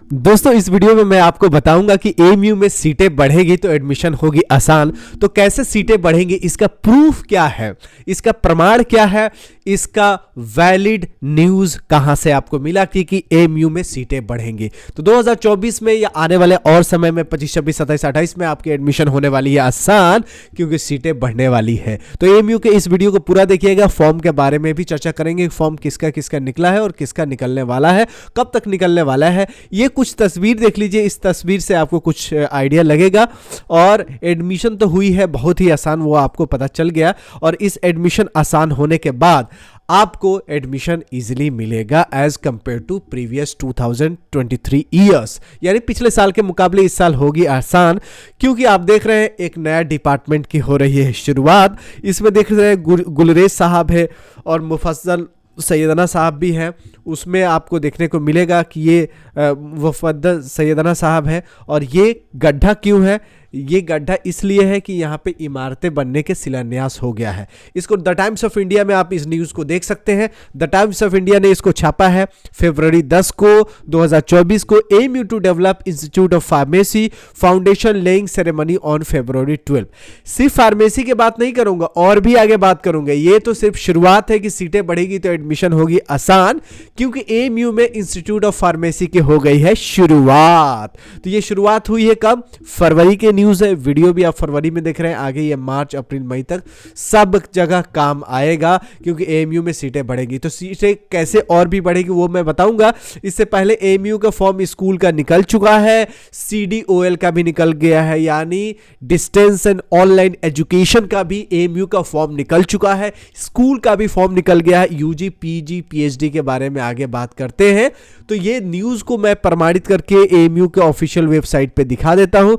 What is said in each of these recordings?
दोस्तों इस वीडियो में मैं आपको बताऊंगा कि एएमयू में सीटें बढ़ेगी तो एडमिशन होगी आसान। तो कैसे सीटें बढ़ेंगी, इसका प्रूफ क्या है, इसका प्रमाण क्या है, इसका वैलिड न्यूज कहां से आपको मिला कि एएमयू में सीटें बढ़ेंगी। तो 2024 में या आने वाले और समय में 25, 26, 27, 28 में आपकी एडमिशन होने वाली है आसान, क्योंकि सीटें बढ़ने वाली है। तो एएमयू के इस वीडियो को पूरा देखिएगा। फॉर्म के बारे में भी चर्चा करेंगे, फॉर्म किसका किसका निकला है और किसका निकलने वाला है, कब तक निकलने वाला है। ये कुछ तस्वीर देख लीजिए, इस तस्वीर से आपको कुछ आइडिया लगेगा। और एडमिशन तो हुई है बहुत ही आसान, वो आपको पता चल गया। और इस एडमिशन आसान होने के बाद आपको एडमिशन इजीली मिलेगा as compare to previous 2023 years, यानी पिछले साल के मुकाबले इस साल होगी आसान। क्योंकि आप देख रहे हैं एक नया डिपार्टमेंट की हो रही है शुरुआत। इसमें देख रहे हैं गुलरेज साहब है और मुफज्जल सैयदना साहब भी हैं। उसमें आपको देखने को मिलेगा कि ये मुफद्दल सैयदना साहब है। और ये गड्ढा क्यों है? ये गड्ढा इसलिए है कि यहाँ पे इमारतें बनने के शिलान्यास हो गया है। इसको द टाइम्स ऑफ इंडिया में आप इस न्यूज़ को देख सकते हैं। द टाइम्स ऑफ इंडिया ने इसको छापा है फरवरी 10 को 2024 को। AMU to develop institute of pharmacy foundation laying ceremony on February 12। सिर्फ फार्मेसी की बात नहीं करूंगा, और भी आगे बात करूंगा। ये तो सिर्फ शुरुआत है कि सीटें बढ़ेगी तो एडमिशन होगी आसान, क्योंकि एएमयू में इंस्टीट्यूट ऑफ फार्मेसी की हो गई है शुरुआत। तो ये शुरुआत हुई है कब? फरवरी के न्यूज़ है। वीडियो भी आप फरवरी में देख रहे हैं, आगे ये मार्च अप्रैल मई तक सब जगह काम आएगा, क्योंकि एएमयू में सीटें बढ़ेंगी। तो सीटें कैसे और भी बढ़ेगी वो मैं बताऊंगा। इससे पहले एएमयू का फॉर्म स्कूल का निकल चुका है, सीडीओएल का भी निकल गया है, यानी डिस्टेंस एंड ऑनलाइन एजुकेशन का भी एएमयू का फॉर्म निकल चुका है। स्कूल का भी फॉर्म निकल गया है। यूजी, पीजी, पीएचडी के बारे में आगे बात करते हैं। तो ये न्यूज़ को मैं प्रमाणित करके एएमयू के ऑफिशियल वेबसाइट पे दिखा देता हूं।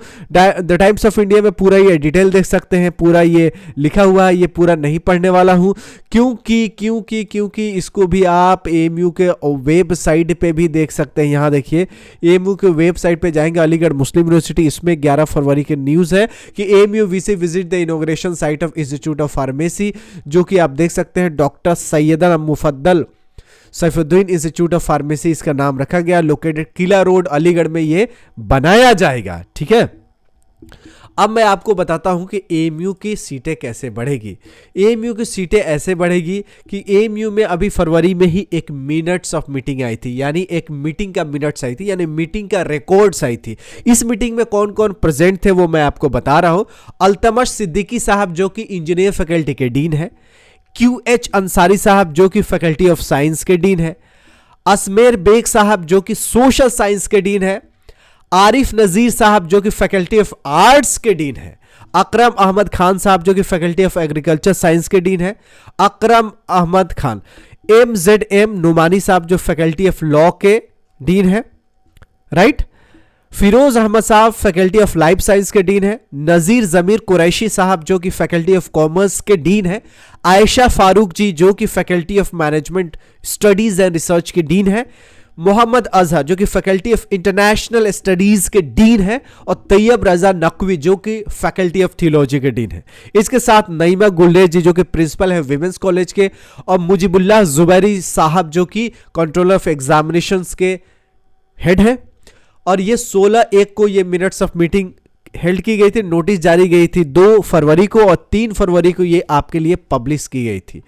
द टाइम्स ऑफ इंडिया में पूरा ये डिटेल देख सकते हैं, पूरा ये लिखा हुआ है। ये पूरा नहीं पढ़ने वाला हूं, क्योंकि इसको भी आप एएमयू के वेबसाइट पे भी देख सकते हैं। यहां देखिए, एएमयू के वेबसाइट पे जाएंगे, अलीगढ़ मुस्लिम यूनिवर्सिटी, इसमें 11 फरवरी की न्यूज़ है कि AMU VC visit the inauguration site of institute of pharmacy, जो कि आप देख सकते हैं doctor Syedna Mufaddal Saifuddin institute of pharmacy इसका नाम रखा गया। लोकेटेड किला रोड अलीगढ़ में ये बनाया जाएगा। ठीक है, अब मैं आपको बताता हूं कि एएमयू की सीटें कैसे बढ़ेगी। एएमयू की सीटें ऐसे बढ़ेगी कि एएमयू में अभी फरवरी में ही एक मिनट्स ऑफ मीटिंग आई थी, यानी एक मीटिंग का मिनट्स आई थी, यानी मीटिंग का रिकॉर्ड्स आई थी। इस मीटिंग में कौन कौन प्रेजेंट थे वो मैं आपको बता रहा हूं। अल्तमश सिद्दीकी साहब जो कि इंजीनियर फैकल्टी के डीन है, QH अंसारी साहब जो कि फैकल्टी ऑफ साइंस के डीन है, असमेर बेग साहब जो कि सोशल साइंस के डीन है, आरिफ नजीर साहब जो कि फैकल्टी ऑफ आर्ट्स के डीन है, अकरम अहमद खान साहब जो कि फैकल्टी ऑफ एग्रीकल्चर साइंस के डीन है, अकरम अहमद खान, MZM नुमानी साहब जो फैकल्टी ऑफ लॉ के डीन है, राइट, फिरोज अहमद साहब फैकल्टी ऑफ लाइफ साइंस के डीन है, नजीर जमीर कुरैशी साहब जो कि फैकल्टी ऑफ कॉमर्स के डीन है, आयशा फारूक जी जो कि faculty of management studies and research के डीन है, मोहम्मद अजहर जो कि फैकल्टी ऑफ इंटरनेशनल स्टडीज के डीन है, और तैयब रजा नकवी जो कि फैकल्टी ऑफ थियोलॉजी के डीन है। इसके साथ नईमा गुलरेज जी जो कि प्रिंसिपल है विमेंस कॉलेज के, और मुजीबुल्लाह जुबैरी साहब जो कि कंट्रोलर ऑफ एग्जामिनेशंस के हेड है। और ये 16/1 को ये मिनट्स ऑफ मीटिंग हेल्ड की गई थी, नोटिस जारी गई थी 2 फरवरी को, और 3 फरवरी को ये आपके लिए पब्लिश की गई थी।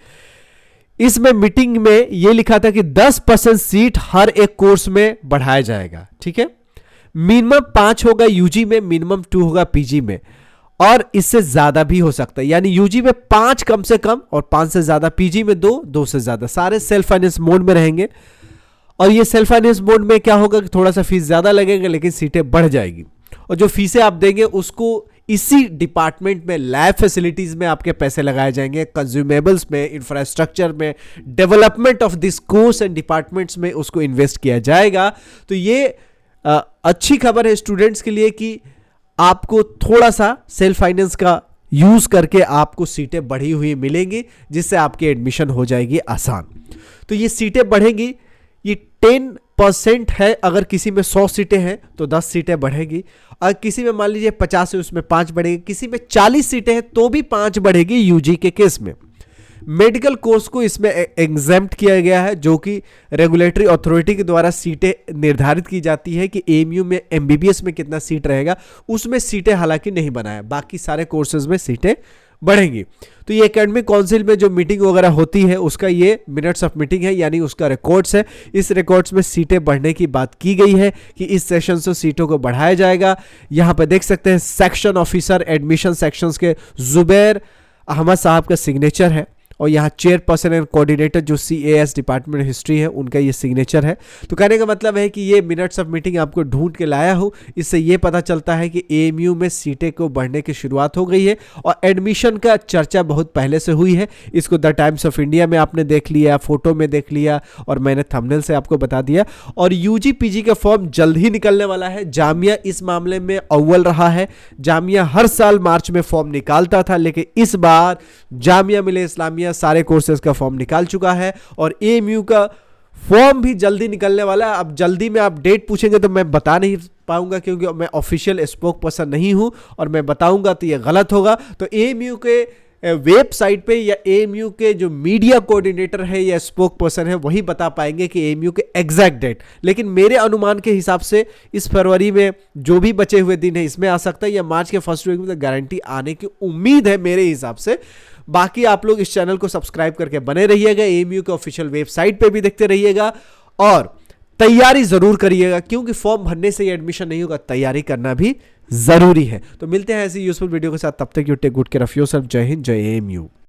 इसमें मीटिंग में ये लिखा था कि 10% सीट हर एक कोर्स में बढ़ाया जाएगा। ठीक है, मिनिमम 5 होगा यूजी में, मिनिमम 2 होगा पीजी में, और इससे ज्यादा भी हो सकता है, यानी यूजी में 5 कम से कम और 5 से ज्यादा, पीजी में 2 से ज्यादा। सारे सेल्फ फाइनेंस मोड में रहेंगे। और ये सेल्फ फाइनेंस मोड में क्या होगा कि थोड़ा सा फीस ज्यादा लगेगा, लेकिन सीटें बढ़ जाएगी। और जो फीसें आप देंगे उसको इसी डिपार्टमेंट में, लैब फैसिलिटीज में आपके पैसे लगाए जाएंगे, कंज्यूमेबल्स में, इंफ्रास्ट्रक्चर में, development of this course and departments में उसको इन्वेस्ट किया जाएगा। तो ये अच्छी खबर है स्टूडेंट्स के लिए कि आपको थोड़ा सा सेल्फ फाइनेंस का यूज करके आपको सीटें बढ़ी हुई मिलेंगी, जिससे आपकी एडमिशन हो जाएगी आसान। तो ये सीटें बढ़ेंगी, ये 10% है। अगर किसी में 100 सीटें हैं तो 10 सीटें बढ़ेगी, और किसी में मान लीजिए 50 है उसमें 5 बढ़ेगी, किसी में 40 सीटें हैं तो भी 5 बढ़ेगी यूजी के केस में। मेडिकल कोर्स को इसमें एग्जेम्प्ट किया गया है, जो कि रेगुलेटरी अथॉरिटी के द्वारा सीटें निर्धारित की जाती है कि एएमयू में एमबीबीएस में कितना सीट रहेगा, उसमें सीटें हालांकि नहीं बनाया, बाकी सारे कोर्सेज में सीटें बढ़ेंगी। तो ये एकेडमिक काउंसिल में जो मीटिंग वगैरह होती है उसका ये मिनट्स ऑफ मीटिंग है, यानी उसका रिकॉर्ड्स है। इस रिकॉर्ड्स में सीटें बढ़ने की बात की गई है कि इस सेशन से सीटों को बढ़ाया जाएगा। यहाँ पे देख सकते हैं सेक्शन ऑफिसर एडमिशन सेक्शंस के जुबैर अहमद साहब का सिग्नेचर है, और यहाँ चेयरपर्सन एंड कोऑर्डिनेटर जो CAS डिपार्टमेंट हिस्ट्री है उनका ये सिग्नेचर है। तो कहने का मतलब है कि ये मिनट्स ऑफ मीटिंग आपको ढूंढ के लाया हूँ, इससे ये पता चलता है कि AMU में सीटें को बढ़ने की शुरुआत हो गई है और एडमिशन का चर्चा बहुत पहले से हुई है। इसको द टाइम्स ऑफ इंडिया में आपने देख लिया, फोटो में देख लिया, और मैंने थंबनेल से आपको बता दिया। और UG PG का फॉर्म जल्द ही निकलने वाला है। जामिया इस मामले में अव्वल रहा है। जामिया हर साल मार्च में फॉर्म निकालता था, लेकिन इस बार जामिया मिलिया इस्लामिया सारे कोर्सेज का फॉर्म निकाल चुका है, और AMU का फॉर्म भी जल्दी निकलने वाला है। अब जल्दी में आप डेट पूछेंगे तो मैं बता नहीं पाऊंगा, क्योंकि मैं ऑफिशियल स्पोक पर्सन नहीं हूं, और मैं बताऊंगा तो ये गलत होगा। तो AMU के वेबसाइट पे या AMU के जो मीडिया कोऑर्डिनेटर है या स्पोक पर्सन है वही बता पाएंगे कि AMU के एग्जैक्ट डेट। लेकिन मेरे अनुमान के हिसाब से इस फरवरी में जो भी बचे हुए दिन है इसमें आ सकता है, या मार्च के फर्स्ट वीक में तो गारंटी आने की उम्मीद है मेरे हिसाब से। बाकी आप लोग इस चैनल को सब्सक्राइब करके बने रहिएगा, AMU के ऑफिशियल वेबसाइट पे भी देखते रहिएगा, और तैयारी जरूर करिएगा, क्योंकि फॉर्म भरने से ही एडमिशन नहीं होगा, तैयारी करना भी जरूरी है। तो मिलते हैं ऐसी यूजफुल वीडियो के साथ, तब तक you take good care of yourself. जय हिंद, जय AMU।